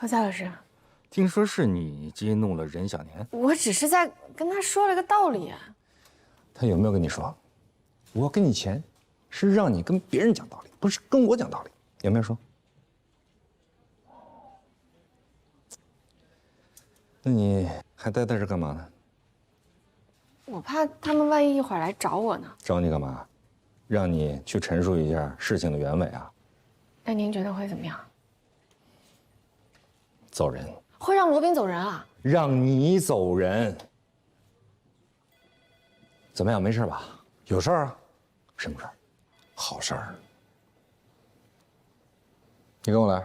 何蔡老师，听说是你激怒了任小年，我只是在跟他说了个道理啊。他有没有跟你说，我给你钱，是让你跟别人讲道理，不是跟我讲道理？有没有说？那你还待在这干嘛呢？我怕他们万一一会儿来找我呢。找你干嘛？让你去陈述一下事情的原委啊？那您觉得会怎么样？走人。会让罗宾走人啊？让你走人。怎么样？没事吧？有事儿啊？什么事儿？好事儿。你跟我来。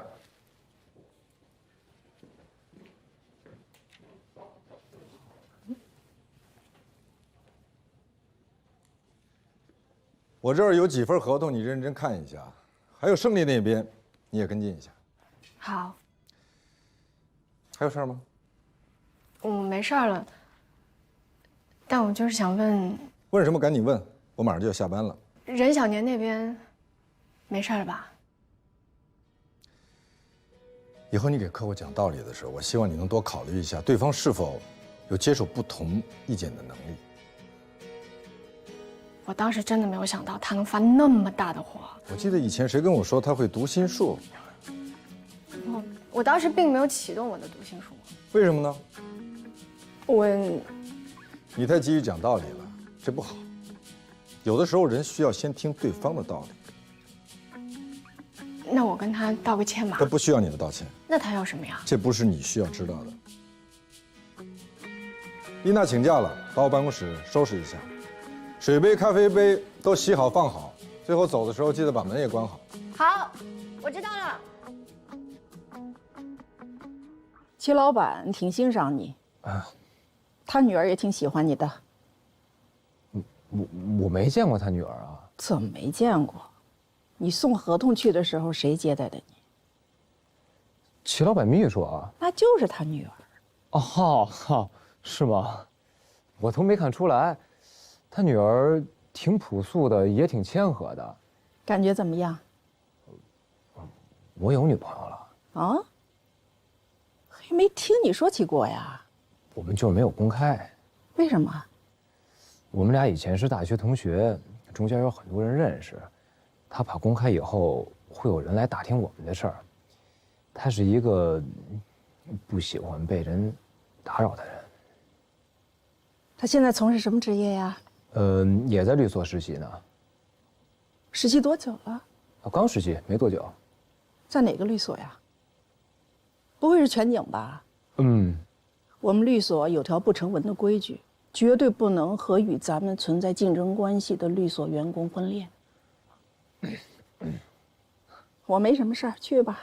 我这儿有几份合同，你认真看一下。还有胜利那边，你也跟进一下。好，还有事儿吗？我没事儿了。但我就是想问，问什么赶紧问，我马上就要下班了。任小年那边没事了吧？以后你给客户讲道理的时候，我希望你能多考虑一下对方是否有接受不同意见的能力。我当时真的没有想到他能发那么大的火。我记得以前谁跟我说他会读心术？我当时并没有启动我的读心术。为什么呢？我你太急于讲道理了，这不好。有的时候人需要先听对方的道理。那我跟他道个歉吧。他不需要你的道歉。那他要什么呀？这不是你需要知道的。丽娜请假了，把我办公室收拾一下，水杯、咖啡杯都洗好放好。最后走的时候记得把门也关好。好，我知道了。齐老板挺欣赏你啊，他女儿也挺喜欢你的。我没见过他女儿啊。怎么没见过？你送合同去的时候，谁接待的你？齐老板秘书啊？那就是他女儿。哦，是吗？我都没看出来，他女儿挺朴素的，也挺谦和的。感觉怎么样？我有女朋友了。啊？还没听你说起过呀？我们就是没有公开。为什么？我们俩以前是大学同学，中间有很多人认识。他怕公开以后会有人来打听我们的事儿。他是一个不喜欢被人打扰的人。他现在从事什么职业呀？也在律所实习呢。实习多久了？刚实习没多久。在哪个律所呀？不会是全景吧？我们律所有条不成文的规矩，绝对不能和与咱们存在竞争关系的律所员工婚恋。我没什么事儿，去吧。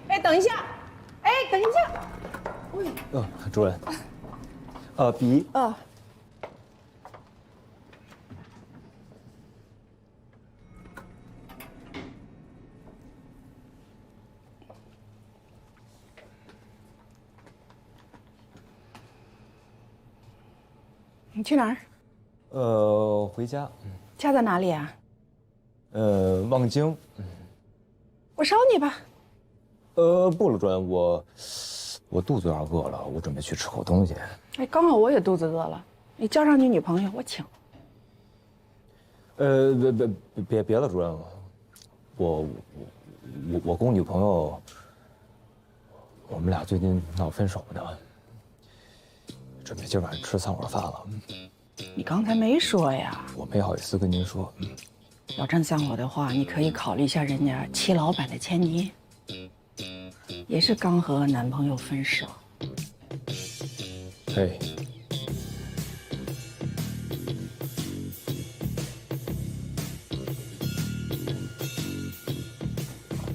哎，等一下！哎，等一下！主任。笔。你去哪儿？回家。家在哪里啊？望京。我捎你吧。不了，主任，我肚子有点饿了，我准备去吃口东西。哎，刚好我也肚子饿了，你叫上你女朋友，我请。别了，主任，我跟我女朋友，我们俩最近闹分手呢，准备今晚上吃散伙饭了。你刚才没说呀？我没好意思跟您说。要真像我的话，你可以考虑一下人家齐老板的前妻，也是刚和男朋友分手。嘿。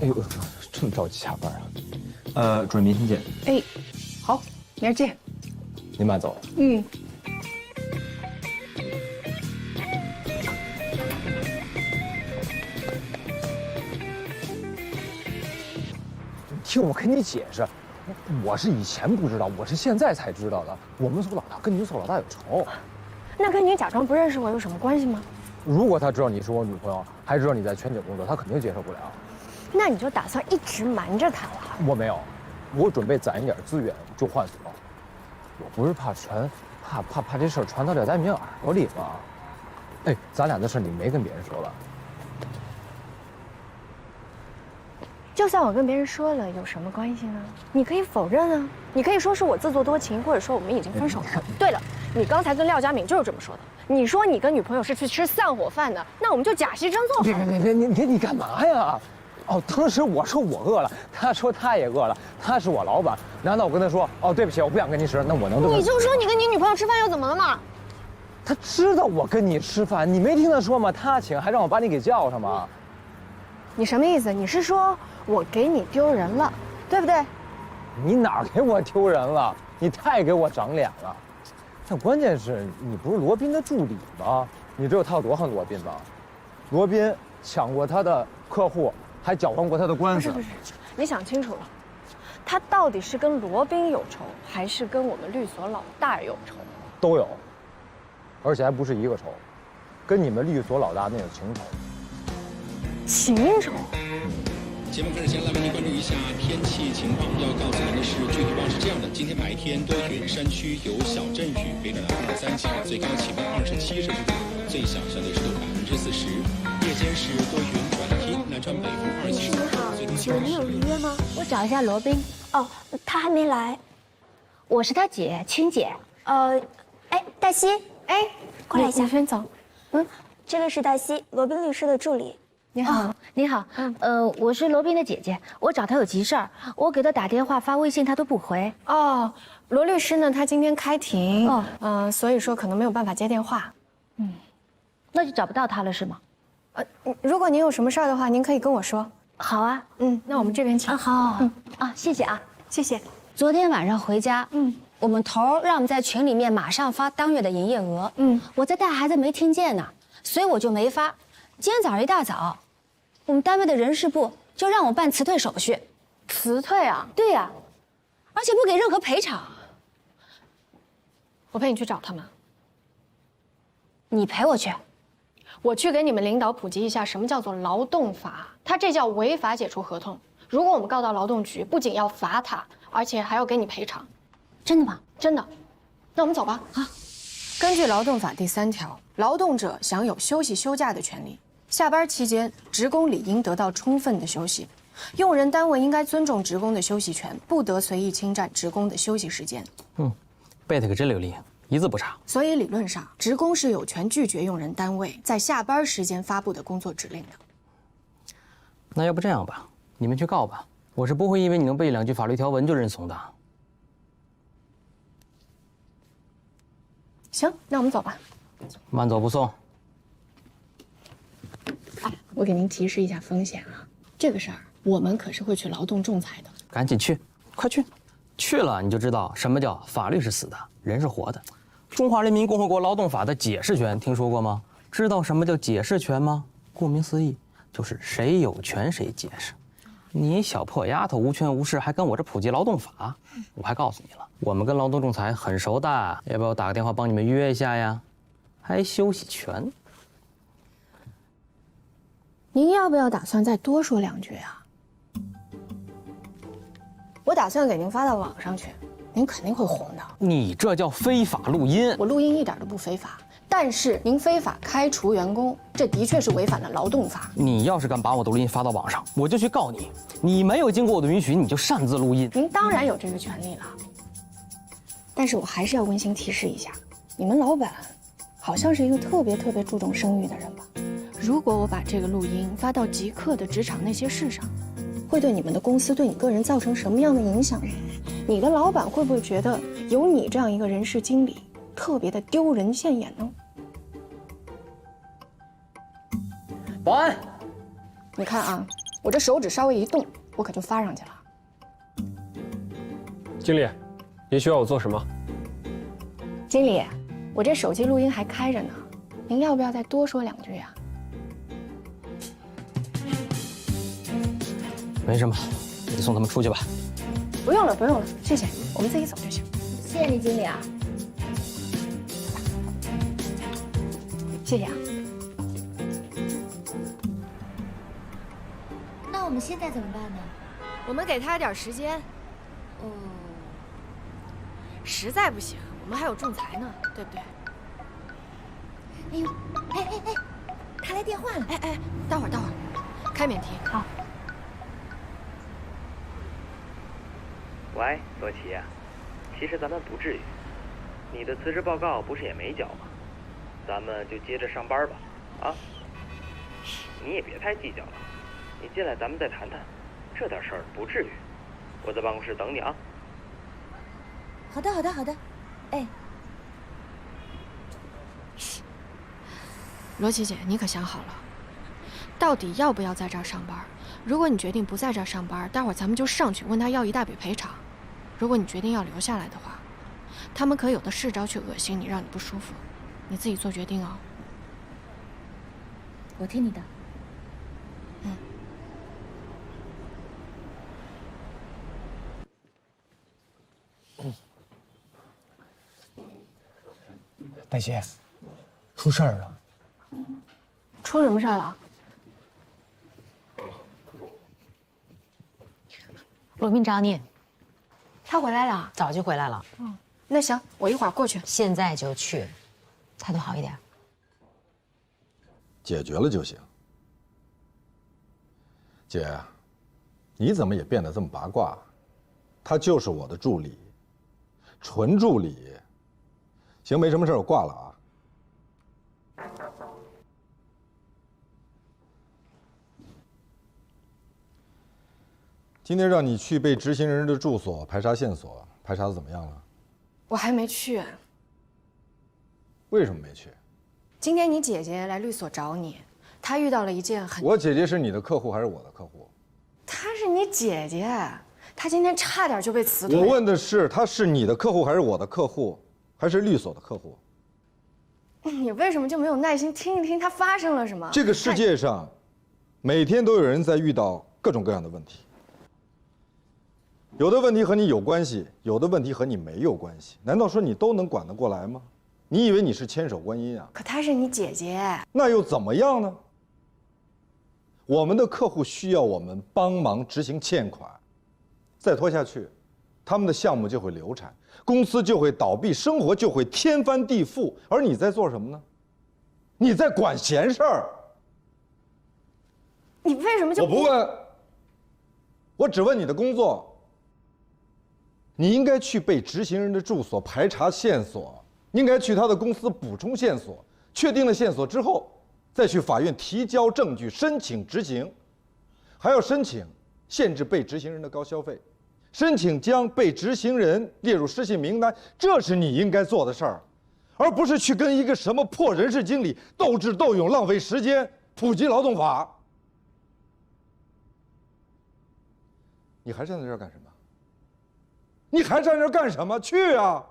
哎呦，这么着急下班啊？主任，明天见。哎，好，明儿见。您慢走。听我跟你解释，我是以前不知道，我是现在才知道的。我们所老大跟你所老大有仇。那跟你假装不认识我有什么关系吗？如果他知道你是我女朋友，还知道你在全景工作，他肯定接受不了。那你就打算一直瞒着他了？我没有，我准备攒一点资源就换锁。我不是怕这事儿传到咱们耳朵里吗？哎，咱俩的事你没跟别人说吧？就算我跟别人说了，有什么关系呢？你可以否认啊，你可以说是我自作多情，或者说我们已经分手了。对了，你刚才跟廖佳敏就是这么说的。你说你跟女朋友是去吃散伙饭的，那我们就假戏真做。别，你干嘛呀？哦，当时我说我饿了，他说他也饿了，他是我老板，难道我跟他说哦对不起，我不想跟你吃，那我能对他？你就说你跟你女朋友吃饭又怎么了嘛？他知道我跟你吃饭，你没听他说吗？他请，还让我把你给叫上吗？你什么意思？你是说我给你丢人了，对不对？你哪儿给我丢人了？你太给我长脸了。但关键是你不是罗宾的助理吗？你知道他有多恨罗宾吗？罗宾抢过他的客户，还搅黄过他的官司。不是，你想清楚了，他到底是跟罗宾有仇，还是跟我们律所老大有仇？都有，而且还不是一个仇，跟你们律所老大那有情仇。情仇？节目开始前，来为您关注一下天气情况。要告诉您的是，具体报是这样的：今天白天多云，山区有小阵雨，北转南2到3级，最高气温27摄氏度，最小相对湿度40%。夜间是多云转阴，南川北风2级。你好，请问你有预约吗？我找一下罗宾。哦，他还没来。我是他姐，青姐。哎，黛西，哎，过来一下。你先走。这位是黛西，罗宾律师的助理。你好，你好。我是罗宾的姐姐，我找他有急事儿，我给他打电话发微信他都不回。哦，罗律师呢？他今天开庭，所以说可能没有办法接电话。那就找不到他了是吗？如果您有什么事儿的话，您可以跟我说。好啊。那我们这边请。好。谢谢啊，谢谢。昨天晚上回家，我们头让我们在群里面马上发当月的营业额。我在带孩子没听见呢，所以我就没发。今天早上一大早，我们单位的人事部就让我办辞退手续。辞退啊？对呀，而且不给任何赔偿。我陪你去找他们。你陪我去？我去给你们领导普及一下什么叫做劳动法，他这叫违法解除合同。如果我们告到劳动局，不仅要罚他，而且还要给你赔偿。真的吗？真的。那我们走吧。根据劳动法第3条，劳动者享有休息休假的权利。下班期间，职工理应得到充分的休息。用人单位应该尊重职工的休息权，不得随意侵占职工的休息时间。背得可真流利，一字不差。所以理论上，职工是有权拒绝用人单位在下班时间发布的工作指令的。那要不这样吧，你们去告吧，我是不会因为你能背2句法律条文就认怂的。行，那我们走吧。慢走不送。我给您提示一下风险啊，这个事儿我们可是会去劳动仲裁的。赶紧去，快去！去了你就知道什么叫法律是死的，人是活的。中华人民共和国劳动法的解释权听说过吗？知道什么叫解释权吗？顾名思义，就是谁有权谁解释。你小破丫头无权无势，还跟我这普及劳动法？我还告诉你了，我们跟劳动仲裁很熟的，要不要我打个电话帮你们约一下呀？还休息权？您要不要打算再多说2句啊？我打算给您发到网上去，您肯定会红的。你这叫非法录音！我录音一点都不非法，但是您非法开除员工，这的确是违反了劳动法。你要是敢把我的录音发到网上，我就去告你。你没有经过我的允许，你就擅自录音。您当然有这个权利了，但是我还是要温馨提示一下，你们老板好像是一个特别注重声誉的人吧？如果我把这个录音发到极客的职场那些事上，会对你们的公司、对你个人造成什么样的影响呢？你的老板会不会觉得有你这样一个人事经理特别的丢人现眼呢？保安，你看啊，我这手指稍微一动，我可就发上去了。经理，您需要我做什么？经理，我这手机录音还开着呢，您要不要再多说2句啊？没什么，你送他们出去吧。不用了，不用了，谢谢，我们自己走就行。谢谢你，经理啊。谢谢啊。那我们现在怎么办呢？我们给他点时间。哦，实在不行，我们还有仲裁呢，对不对？哎呦，哎，他来电话了。哎，待会儿，开免提。好。喂，罗琦，其实咱们不至于。你的辞职报告不是也没交吗？咱们就接着上班吧，啊？你也别太计较了，你进来咱们再谈谈，这点事儿不至于。我在办公室等你啊。好的，哎。罗琦姐，你可想好了，到底要不要在这儿上班？如果你决定不在这儿上班，待会儿咱们就上去问他要一大笔赔偿。如果你决定要留下来的话，他们可有的是招去恶心你，让你不舒服，你自己做决定哦。我听你的。黛西，出事儿了。出什么事儿了？罗宾找你，他回来了？早就回来了。那行，我一会儿过去。现在就去，态度好一点。解决了就行。姐，你怎么也变得这么八卦？他就是我的助理，纯助理。行，没什么事，我挂了啊。今天让你去被执行人的住所排查线索，排查的怎么样了？我还没去。为什么没去？今天你姐姐来律所找你，她遇到了一件很……我姐姐是你的客户还是我的客户？她是你姐姐，她今天差点就被辞退。我问的是，她是你的客户还是我的客户，还是律所的客户？你为什么就没有耐心听一听她发生了什么？这个世界上，每天都有人在遇到各种各样的问题。有的问题和你有关系，有的问题和你没有关系。难道说你都能管得过来吗？你以为你是千手观音啊？可她是你姐姐，那又怎么样呢？我们的客户需要我们帮忙执行欠款，再拖下去，他们的项目就会流产，公司就会倒闭，生活就会天翻地覆。而你在做什么呢？你在管闲事儿。你为什么就……我不问，我只问你的工作。你应该去被执行人的住所排查线索，应该去他的公司补充线索，确定了线索之后，再去法院提交证据，申请执行，还要申请限制被执行人的高消费，申请将被执行人列入失信名单，这是你应该做的事儿，而不是去跟一个什么破人事经理斗智斗勇，浪费时间普及劳动法。你还站在这儿干什么？你还站这儿干什么？去啊！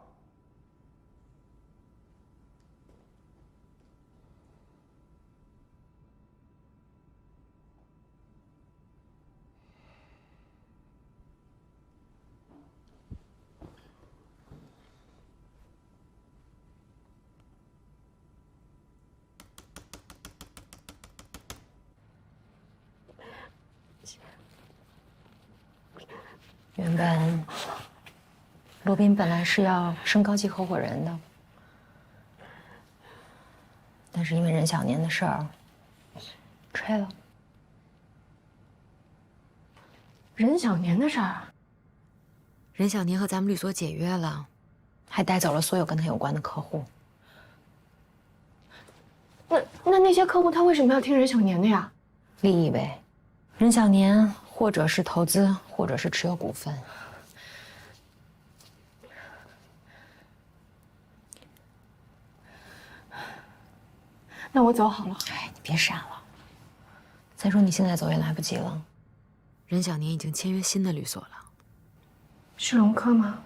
原本罗宾本来是要升高级合伙人的，但是因为任小年的事儿，吹了。任小年的事儿，任小年和咱们律所解约了，还带走了所有跟他有关的客户。那些客户他为什么要听任小年的呀？利益呗，任小年或者是投资，或者是持有股份。那我走好了。哎，你别傻了。再说你现在走也来不及了。任小年已经签约新的律所了。是龙科吗？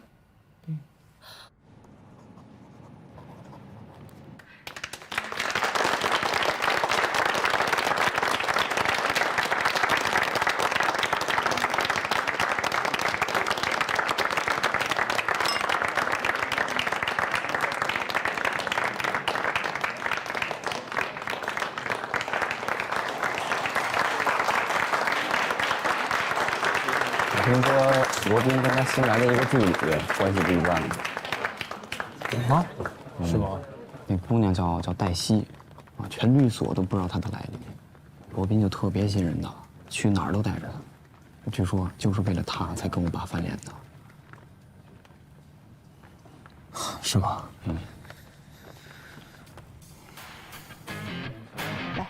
听说罗宾跟他新来的一个助理关系不一般。啊？是吗？那姑娘叫黛西，啊，全律所都不知道她的来历。罗宾就特别信任她，去哪儿都带着她。据说就是为了她才跟我爸翻脸的。是吗？嗯。来。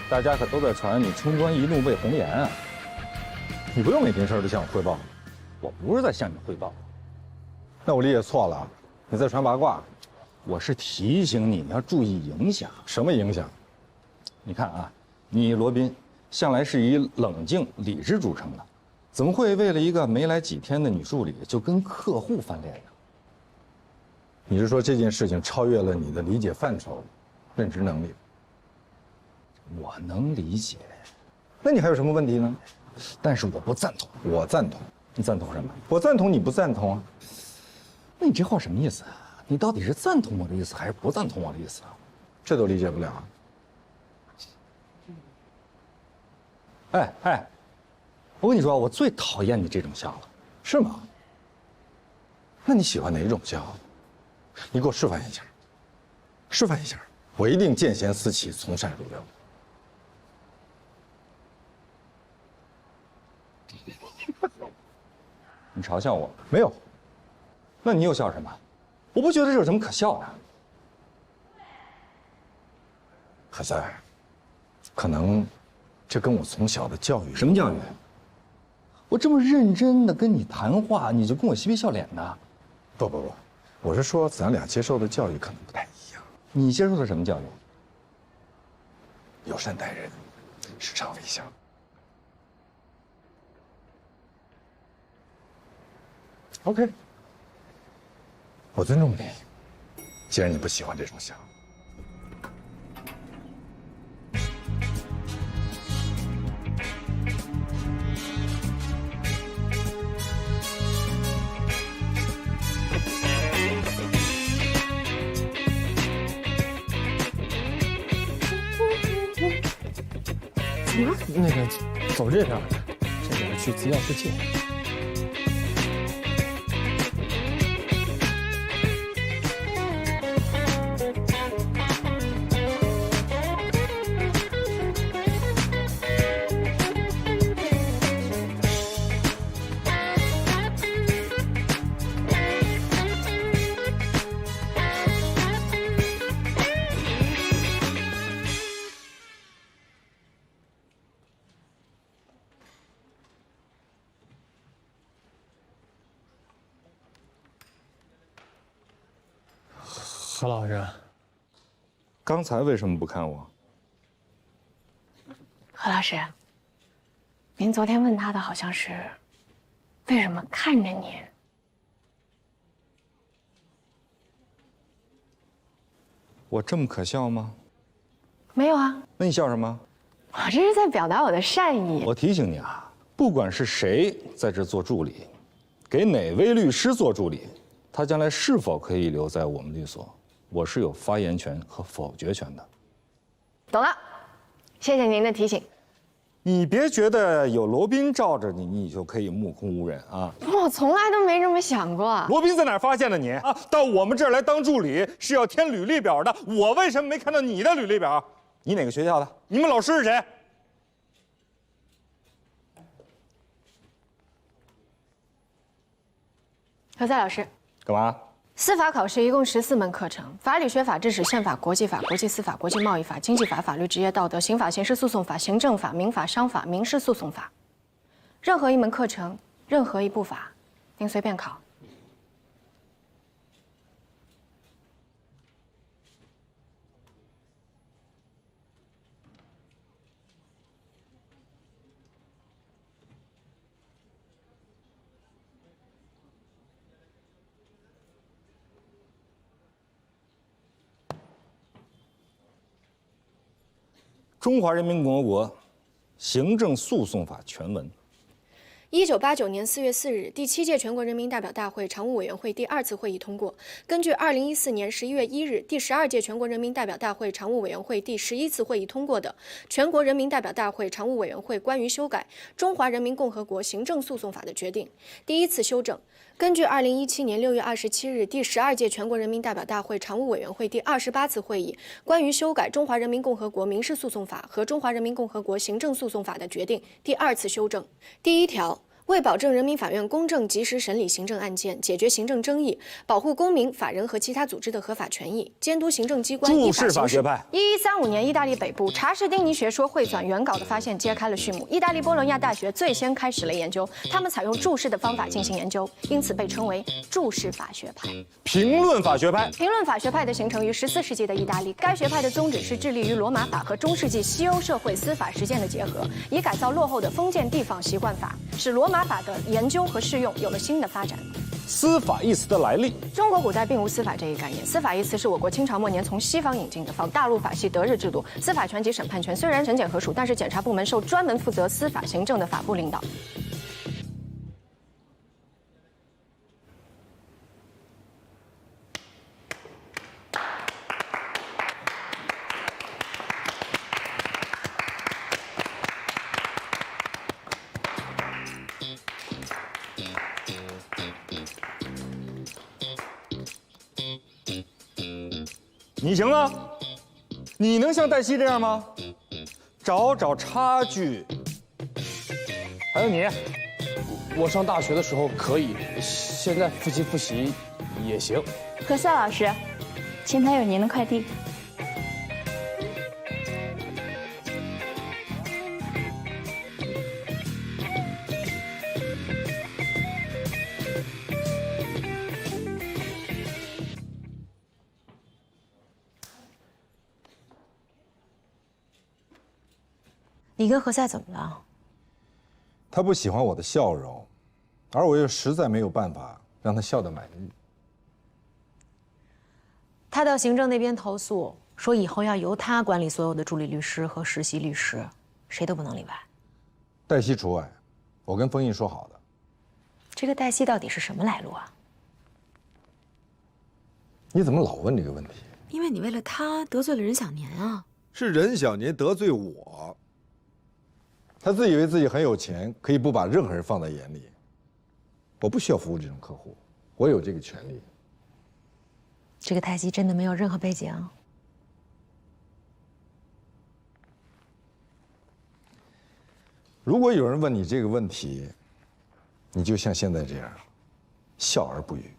大家可都在传你冲冠一怒为红颜啊！你不用每件事都向我汇报，我不是在向你汇报，那我理解错了，你在传八卦。我是提醒你要注意影响。什么影响？你看啊，你罗宾向来是以冷静理智著称的，怎么会为了一个没来几天的女助理就跟客户翻脸呢？你是说这件事情超越了你的理解范畴、认知能力？我能理解，那你还有什么问题呢？但是我不赞同。我赞同。你赞同什么？我赞同，你不赞同啊？那你这话什么意思啊？你到底是赞同我的意思，还是不赞同我的意思啊？这都理解不了。哎，我跟你说，我最讨厌你这种笑了。是吗？那你喜欢哪种笑？你给我示范一下。示范一下，我一定见贤思齐，从善如流。你嘲笑我？没有。那你又笑什么？我不觉得这有什么可笑的。何塞，可能这跟我从小的教育……什么教育？我这么认真的跟你谈话，你就跟我嬉皮笑脸的？不，我是说咱俩接受的教育可能不太一样。你接受的什么教育？友善待人，时常微笑。OK， 我尊重你。既然你不喜欢这种笑，那个，走这边，这边去资料室借。何老师，刚才为什么不看我？何老师，您昨天问他的好像是，为什么看着您？我这么可笑吗？没有啊。那你笑什么？我这是在表达我的善意。我提醒你啊，不管是谁在这做助理，给哪位律师做助理，他将来是否可以留在我们律所，我是有发言权和否决权的。懂了，谢谢您的提醒。你别觉得有罗宾罩着你，你就可以目空无人啊！我从来都没这么想过。罗宾在哪儿发现的你啊？到我们这儿来当助理是要填履历表的，我为什么没看到你的履历表？你哪个学校的？你们老师是谁？何塞老师，干嘛？司法考试一共14门课程，法理学、法制史、宪法、国际法、国际司法、国际贸易法、经济法、法律、职业道德、刑法、刑事诉讼法、行政法、民法、商法、民事诉讼法。任何一门课程，任何一部法，您随便考。中华人民共和国行政诉讼法全文。1989年4月4日，第7届全国人民代表大会常务委员会第2次会议通过，根据2014年11月1日第12届全国人民代表大会常务委员会第11次会议通过的《全国人民代表大会常务委员会关于修改中华人民共和国行政诉讼法的决定》第1次修正。根据2017年6月27日第12届全国人民代表大会常务委员会第28次会议关于修改中华人民共和国民事诉讼法和中华人民共和国行政诉讼法的决定第2次修正。第1条。为保证人民法院公正及时审理行政案件，解决行政争议，保护公民、法人和其他组织的合法权益，监督行政机关依法行事。法学派。1135年，意大利北部查士丁尼学说汇纂原稿的发现揭开了序幕。意大利波罗亚大学最先开始了研究，他们采用注释的方法进行研究，因此被称为注释法学派。评论法学派。评论法学派的形成于14世纪的意大利，该学派的宗旨是致力于罗马法和中世纪西欧社会司法实践的结合，以改造落后的封建地方习惯法，使罗马法的研究和适用有了新的发展。司法一词的来历。中国古代并无司法这一概念，司法一词是我国清朝末年从西方引进的，仿大陆法系德日制度。司法权及审判权虽然审检合属，但是检察部门受专门负责司法行政的法部领导。你行啊？你能像黛西这样吗？找差距。还有你，我上大学的时候可以，现在复习也行。何塞老师，前台有您的快递。你跟何塞怎么了？他不喜欢我的笑容，而我又实在没有办法让他笑得满意。他到行政那边投诉，说以后要由他管理所有的助理律师和实习律师，谁都不能例外。黛西除外，我跟封印说好的。这个黛西到底是什么来路啊？你怎么老问这个问题？因为你为了他得罪了任小年啊。是任小年得罪我。他自以为自己很有钱，可以不把任何人放在眼里。我不需要服务这种客户，我有这个权利。这个黛西真的没有任何背景？如果有人问你这个问题，你就像现在这样，笑而不语。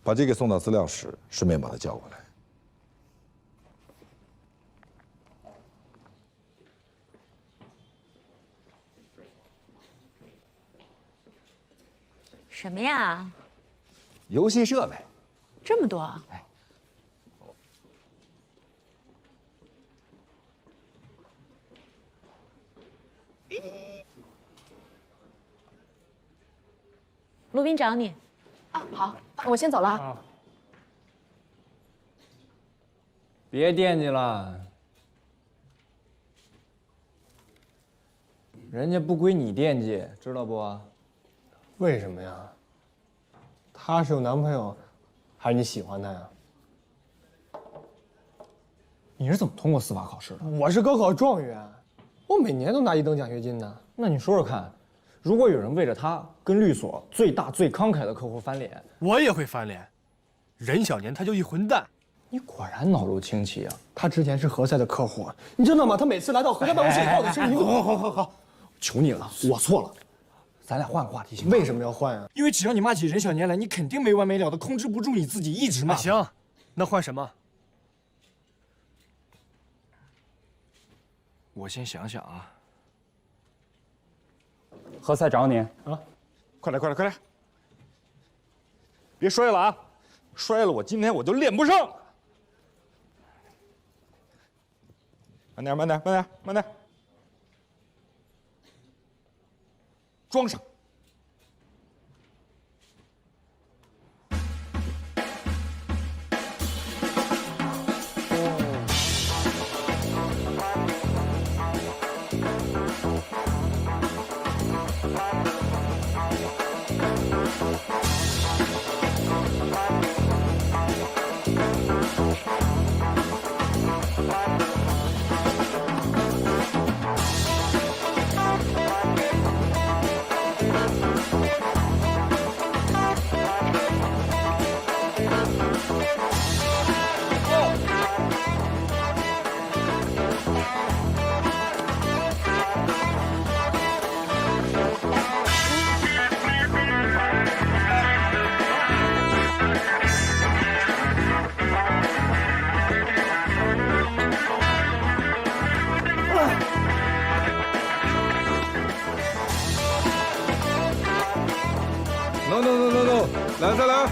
把这个送到资料室，顺便把他叫过来。什么呀？游戏设备，这么多？陆斌找你。啊，好，我先走了啊。别惦记了，人家不归你惦记，知道不？为什么呀？他是有男朋友，还是你喜欢他呀？你是怎么通过司法考试的？我是高考状元，我每年都拿1等奖学金呢。那你说说看，如果有人为了他跟律所最大最慷慨的客户翻脸，我也会翻脸。任小年他就一混蛋。你果然脑入清奇啊！他之前是何塞的客户，你知道吗？他每次来到何塞办公室，到底是你好，求你了，我错了。咱俩换个话题行吗？为什么要换啊？因为只要你骂起任小年来，你肯定没完没了的控制不住你自己，一直骂。行，那换什么？我先想想啊。何塞找你啊！快来！别摔了啊！摔了我今天我就练不上。慢点。装上。来，再来。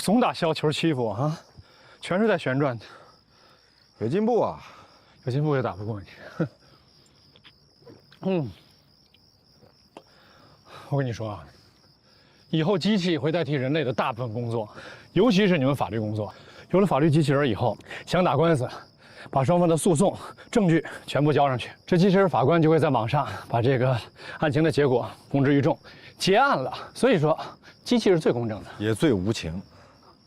总打削球欺负我啊，全是在旋转的。有进步啊，有进步也打不过你。我跟你说啊，以后机器会代替人类的大部分工作，尤其是你们法律工作。有了法律机器人以后，想打官司，把双方的诉讼证据全部交上去，这机器人法官就会在网上把这个案情的结果公之于众，结案了。所以说，机器是最公正的，也最无情。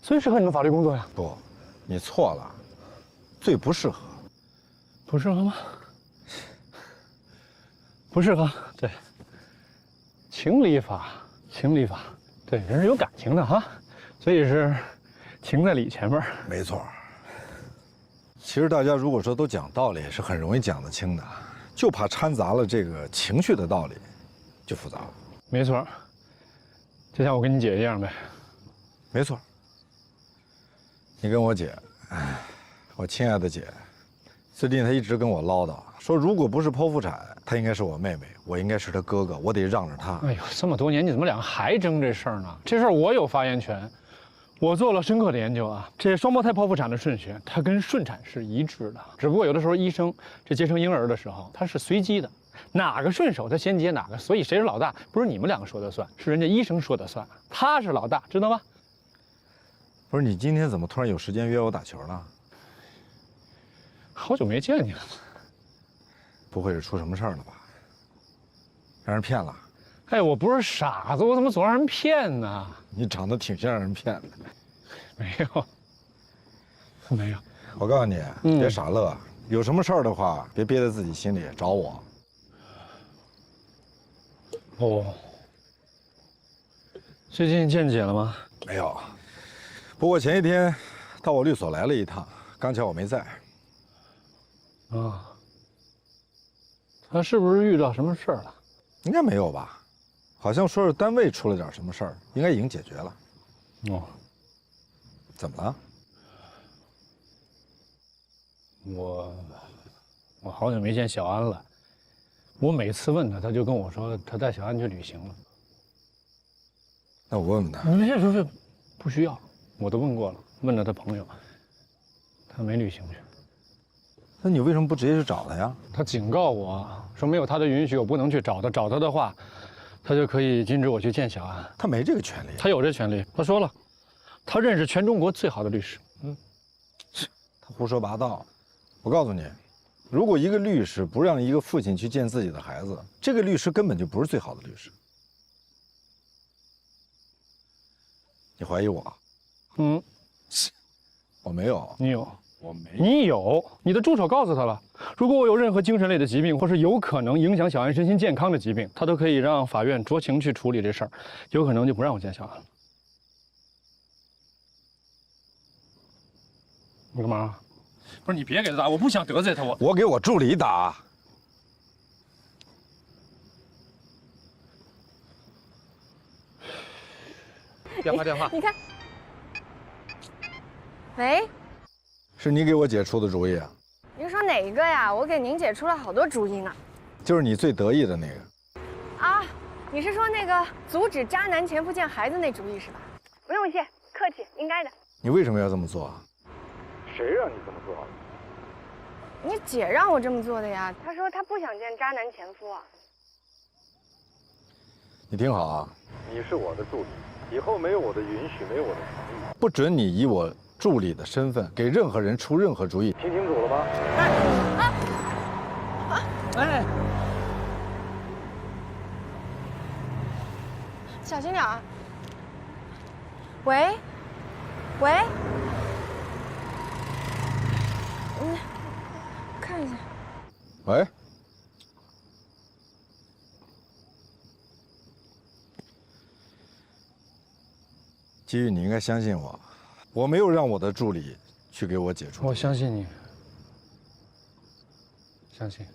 最适合你们法律工作呀。不，你错了，最不适合。不适合吗？不适合，对。情理法，情理法，对，人是有感情的哈，所以是情在理前面。没错。其实大家如果说都讲道理，是很容易讲得清的，就怕掺杂了这个情绪的道理，就复杂了。没错，就像我跟你姐一样呗。没错。你跟我姐，哎，我亲爱的姐，最近她一直跟我唠叨，说如果不是剖腹产，她应该是我妹妹，我应该是她哥哥，我得让着她。哎呦，这么多年，你怎么两个还争这事儿呢？这事儿我有发言权，我做了深刻的研究啊。这双胞胎剖腹产的顺序，它跟顺产是一致的，只不过有的时候医生这接生婴儿的时候，它是随机的，哪个顺手他先接哪个，所以谁是老大，不是你们两个说的算，是人家医生说的算，他是老大，知道吗？不是你今天怎么突然有时间约我打球了？好久没见你了，不会是出什么事儿了吧？让人骗了？哎，我不是傻子，我怎么总让人骗呢？你长得挺像让人骗的。没有，没有。我告诉你，别傻乐，有什么事儿的话，别憋在自己心里，找我。哦，最近见姐了吗？没有。不过前一天到我律所来了一趟，刚巧我没在。啊，他是不是遇到什么事儿了？应该没有吧？好像说是单位出了点什么事儿，应该已经解决了。哦，怎么了？我好久没见小安了。我每次问他，他就跟我说他带小安去旅行了。那我问问他。不需要，我都问过了，问了他朋友，他没旅行去。那你为什么不直接去找他呀？他警告我说没有他的允许，我不能去找他。找他的话，他就可以禁止我去见小安。他没这个权利。他有这权利。他说了，他认识全中国最好的律师。他胡说八道。我告诉你，如果一个律师不让一个父亲去见自己的孩子，这个律师根本就不是最好的律师。你怀疑我？我没有。你有。我没。你有，你的助手告诉他了，如果我有任何精神类的疾病，或是有可能影响小安身心健康的疾病，他都可以让法院酌情去处理这事儿，有可能就不让我见小安了。你干嘛？不是你别给他打，我不想得罪他。我给我助理打。电话。你看。喂。是你给我姐出的主意啊？您说哪一个呀？我给您姐出了好多主意呢。就是你最得意的那个。啊，你是说那个阻止渣男前夫见孩子那主意是吧？不用谢，客气，应该的。你为什么要这么做？谁让你这么做？你姐让我这么做的呀。她说她不想见渣男前夫啊。你听好啊，你是我的助理，以后没有我的允许，没有我的同意，不准你以我助理的身份给任何人出任何主意，听清楚了吗？哎，小心点儿。喂，喂，看一下。喂。基玉，你应该相信我，我没有让我的助理去给我解除。我相信你，相信。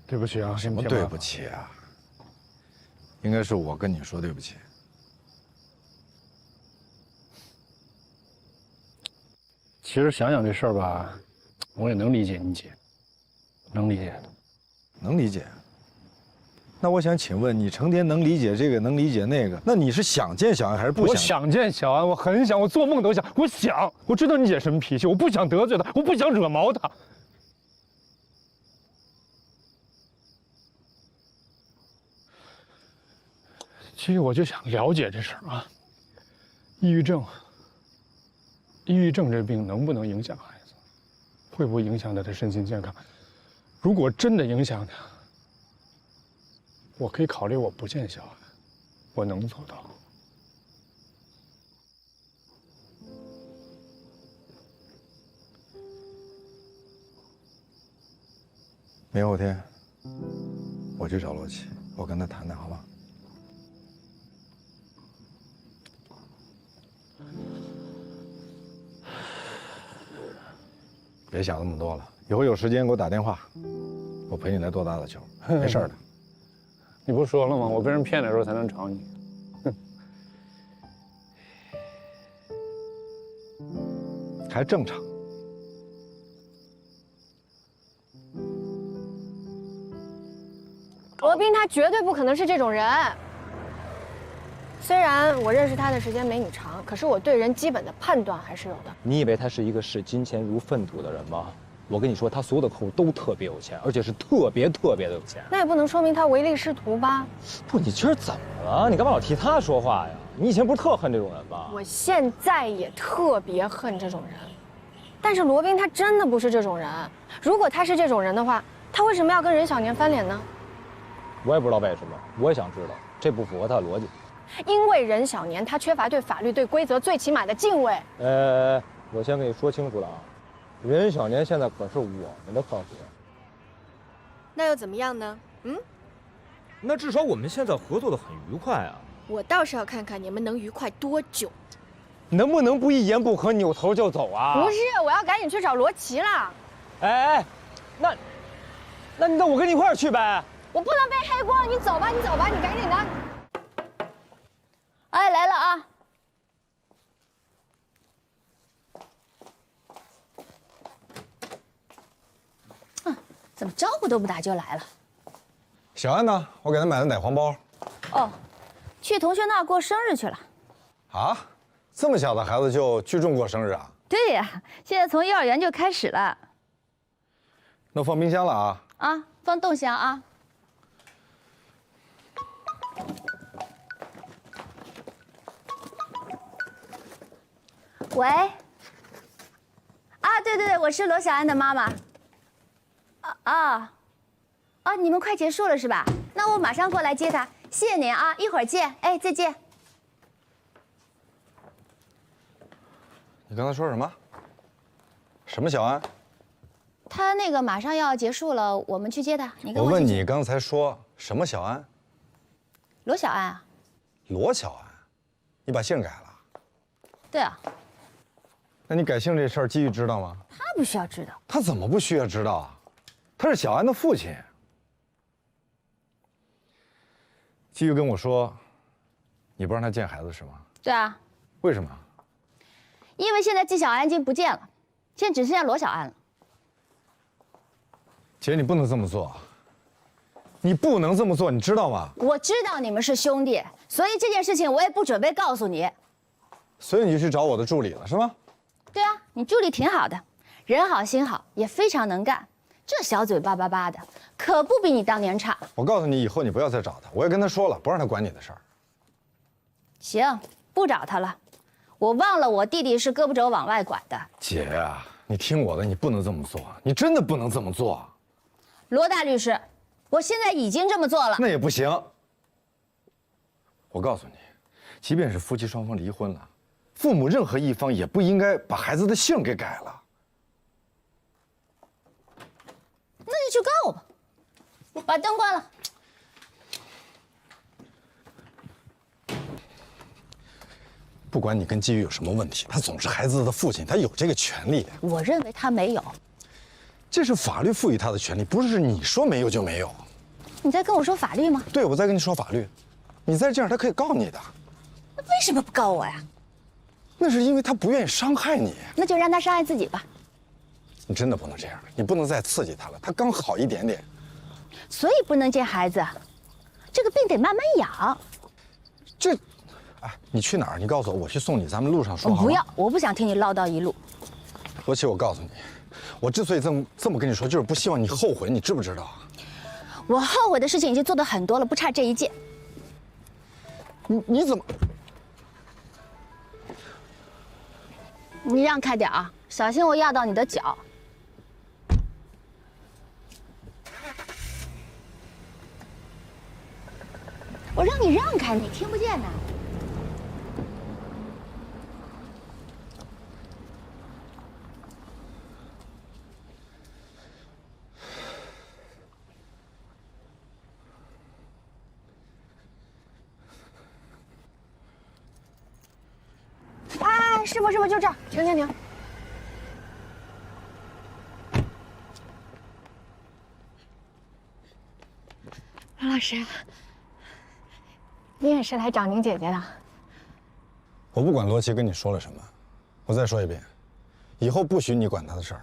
对不起啊，什么对不起啊？应该是我跟你说对不起。其实想想这事儿吧，我也能理解你姐，能理解，能理解。那我想请问，你成天能理解这个，能理解那个，那你是想见小安还是不想？我想见小安，我很想，我做梦都想，我想，我知道你姐什么脾气，我不想得罪她，我不想惹毛她。其实我就想了解这事儿啊，抑郁症这病能不能影响孩子？会不会影响他的身心健康？如果真的影响他，我可以考虑我不见小安，我能做到。明后天，我去找罗琦，我跟他谈谈，好吗？别想那么多了，以后有时间给我打电话，我陪你来多打打球，没事的。你不说了吗？我被人骗的时候才能找你。还正常。罗宾他绝对不可能是这种人。虽然我认识他的时间没你长，可是我对人基本的判断还是有的。你以为他是一个视金钱如粪土的人吗？我跟你说，他所有的客户都特别有钱，而且是特别的有钱。那也不能说明他唯利是图吧？不，你今儿怎么了？你干嘛老替他说话呀？你以前不是特恨这种人吗？我现在也特别恨这种人，但是罗宾他真的不是这种人。如果他是这种人的话，他为什么要跟任小年翻脸呢？我也不知道为什么，我也想知道，这不符合他的逻辑。因为任小年他缺乏对法律、对规则最起码的敬畏。我先跟你说清楚了啊，任小年现在可是我们的客户。那又怎么样呢？那至少我们现在合作的很愉快啊。我倒是要看看你们能愉快多久。能不能不一言不合扭头就走啊？不是，我要赶紧去找罗琦了。那我跟你一块儿去呗。我不能背黑锅，你走吧，你走吧，你赶紧的。哎，来了啊！怎么招呼都不打就来了？小安呢？我给他买了奶黄包。哦，去同学那儿过生日去了。啊，这么小的孩子就聚众过生日啊？对呀，现在从幼儿园就开始了。那放冰箱了啊？啊，放冻箱啊。喂。啊，对，我是罗小安的妈妈。你们快结束了是吧？那我马上过来接她。谢谢您啊，一会儿见。哎，再见。你刚才说什么？什么小安？他那个马上要结束了，我们去接他。你跟我问你刚才说什么小安？罗小安啊。罗小安，你把姓改了？对啊。那你改姓这事儿，季玉知道吗？他不需要知道。他怎么不需要知道啊？他是小安的父亲。季玉跟我说，你不让他见孩子是吗？对啊。为什么？因为现在季小安已经不见了，现在只剩下罗小安了。姐，你不能这么做，你不能这么做，你知道吗？我知道你们是兄弟，所以这件事情我也不准备告诉你。所以你就去找我的助理了，是吗？对啊，你助理挺好的，人好心好，也非常能干，这小嘴巴巴巴的，可不比你当年差。我告诉你，以后你不要再找他，我也跟他说了，不让他管你的事儿。行，不找他了。我忘了我弟弟是胳膊肘往外拐的。姐呀，你听我的，你不能这么做，你真的不能这么做。罗大律师，我现在已经这么做了。那也不行。我告诉你，即便是夫妻双方离婚了，父母任何一方也不应该把孩子的姓给改了。那就去告吧，把灯关了。不管你跟季宇有什么问题，他总是孩子的父亲，他有这个权利。我认为他没有。这是法律赋予他的权利，不是你说没有就没有。你在跟我说法律吗？对，我在跟你说法律。你再这样，他可以告你的。那为什么不告我呀？那是因为他不愿意伤害你。那就让他伤害自己吧。你真的不能这样，你不能再刺激他了。他刚好一点点。所以不能见孩子，这个病得慢慢养。这，哎，你去哪儿？你告诉我，我去送你。咱们路上说好吗？不要，我不想听你唠叨一路。罗琦，我告诉你，我之所以这么跟你说，就是不希望你后悔，你知不知道？我后悔的事情已经做得很多了，不差这一件。你怎么？你让开点啊，小心我压到你的脚。我让你让开，你听不见呐。啊，师傅，就这儿，停。罗老师，你也是来找您姐姐的？我不管罗琦跟你说了什么，我再说一遍，以后不许你管他的事儿。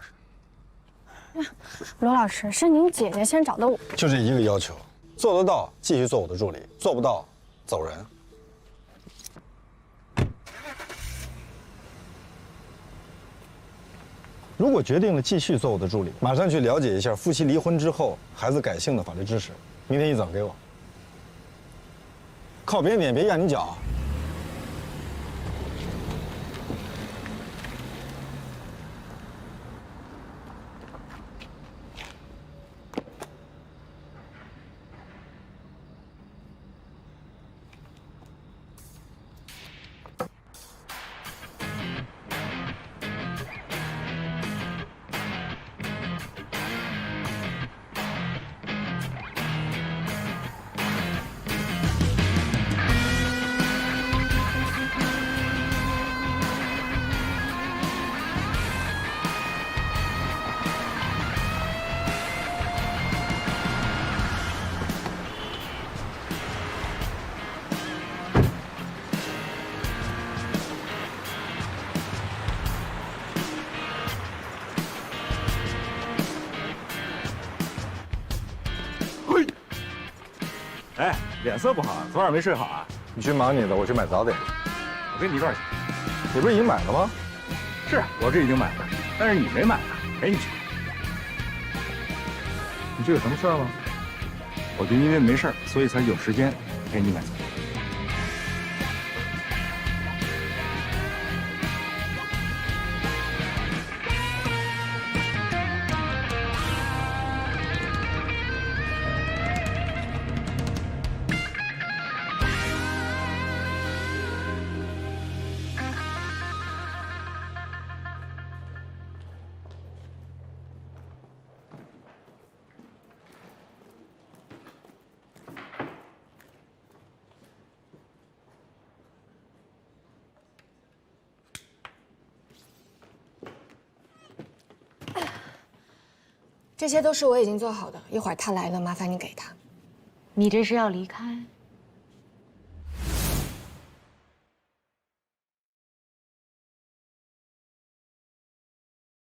罗老师，是您姐姐先找的我。就这一个要求，做得到继续做我的助理，做不到走人。如果决定了继续做我的助理，马上去了解一下夫妻离婚之后孩子改姓的法律知识，明天一早给我。靠边点，别压你脚。哎，脸色不好，昨晚没睡好啊？你去忙你的，我去买早点。我跟你一块儿去。你不是已经买了吗？是，我这已经买了，但是你没买呢，陪你去。你这有什么事儿吗？我就因为没事儿，所以才有时间陪你买早点。这些都是我已经做好的，一会儿他来了，麻烦你给他。你这是要离开？